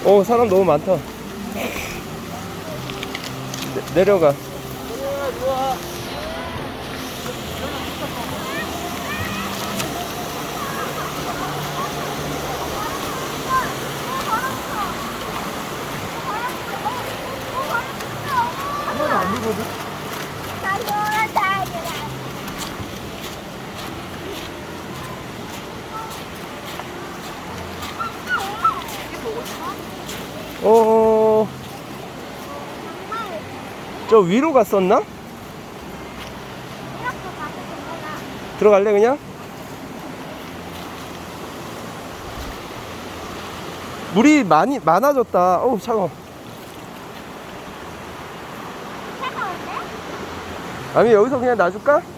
오, 사람 너무 많다. 내려가. 하나도 안 되거든. 어, 저 위로 갔었나? 들어갈래 그냥? 물이 많아졌다. 어우, 차가워. 아니, 여기서 그냥 놔줄까?